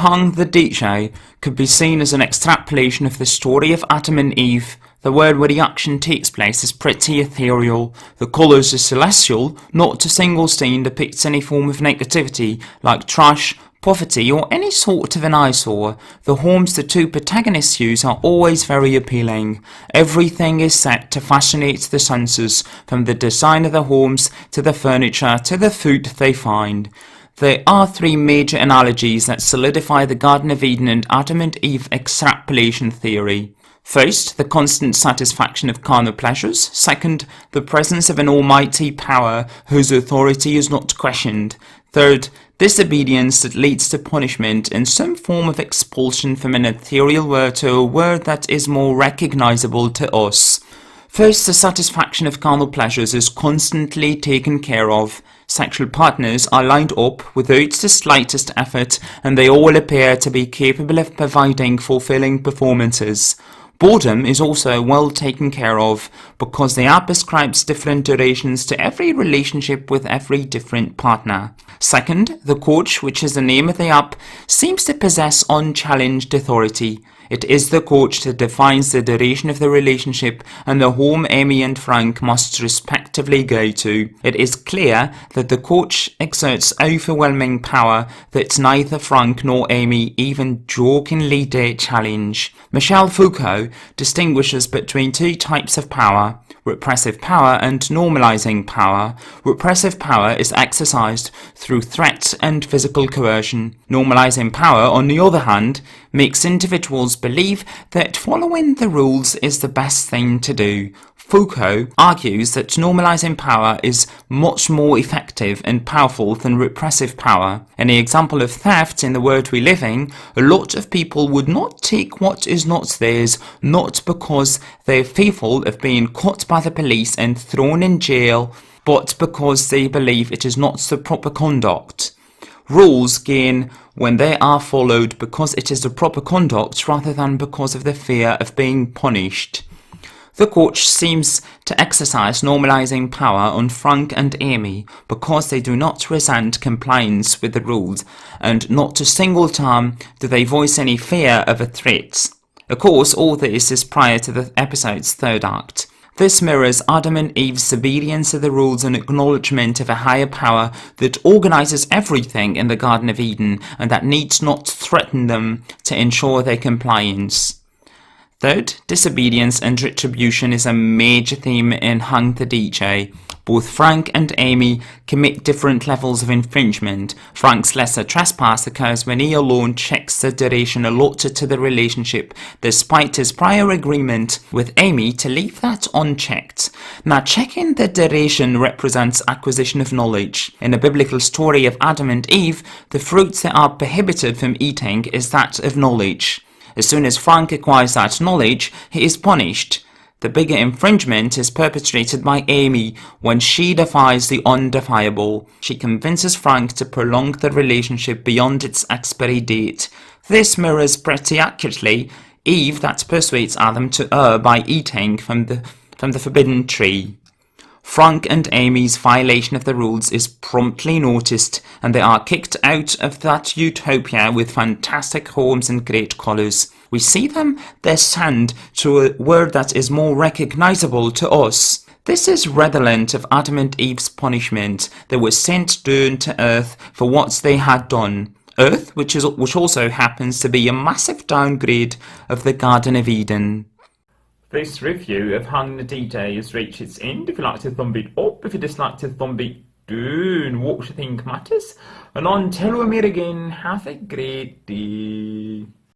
Hang the DJ could be seen as an extrapolation of the story of Adam and Eve. The world where the action takes place is pretty ethereal. The colours are celestial. Not a single scene depicts any form of negativity, like trash, poverty, or any sort of an eyesore. The homes the two protagonists use are always very appealing. Everything is set to fascinate the senses, from the design of the homes, to the furniture, to the food they find. There are three major analogies that solidify the Garden of Eden and Adam and Eve extrapolation theory. First, the constant satisfaction of carnal pleasures. Second, the presence of an almighty power whose authority is not questioned. Third, disobedience that leads to punishment and some form of expulsion from an ethereal world to a world that is more recognizable to us. First, the satisfaction of carnal pleasures is constantly taken care of. Sexual partners are lined up without the slightest effort, and they all appear to be capable of providing fulfilling performances. Boredom is also well taken care of, because the app prescribes different durations to every relationship with every different partner. Second, the coach, which is the name of the app, seems to possess unchallenged authority. It is the coach that defines the duration of the relationship and the home Amy and Frank must respectively go to. It is clear that the coach exerts overwhelming power that neither Frank nor Amy even jokingly dare challenge. Michel Foucault distinguishes between two types of power: repressive power and normalizing power. Repressive power is exercised through threat and physical coercion. Normalizing power, on the other hand, makes individuals believe that following the rules is the best thing to do. Foucault argues that normalizing power is much more effective and powerful than repressive power. In the example of theft in the world we live in, a lot of people would not take what is not theirs, not because they're fearful of being caught by the police and thrown in jail, but because they believe it is not the proper conduct. Rules gain when they are followed because it is the proper conduct rather than because of the fear of being punished. The coach seems to exercise normalizing power on Frank and Amy because they do not resent compliance with the rules, and not a single time do they voice any fear of a threat. Of course, all this is prior to the episode's third act. This mirrors Adam and Eve's obedience to the rules and acknowledgement of a higher power that organizes everything in the Garden of Eden and that needs not threaten them to ensure their compliance. Third, disobedience and retribution is a major theme in Hang the DJ. Both Frank and Amy commit different levels of infringement. Frank's lesser trespass occurs when he alone checks the duration allotted to the relationship, despite his prior agreement with Amy to leave that unchecked. Now, checking the duration represents acquisition of knowledge. In the biblical story of Adam and Eve, the fruits that are prohibited from eating is that of knowledge. As soon as Frank acquires that knowledge, he is punished. The bigger infringement is perpetrated by Amy when she defies the undefiable. She convinces Frank to prolong the relationship beyond its expiry date. This mirrors pretty accurately Eve that persuades Adam to err by eating from the forbidden tree. Frank and Amy's violation of the rules is promptly noticed, and they are kicked out of that utopia with fantastic homes and great colours. We see them descend to a world that is more recognisable to us. This is redolent of Adam and Eve's punishment. They were sent down to earth for what they had done. Earth, which also happens to be a massive downgrade of the Garden of Eden. This review of Hang the DJ has reached its end. If you like to thumb it up, if you dislike to thumb it down, what you think matters. And until we meet again, have a great day.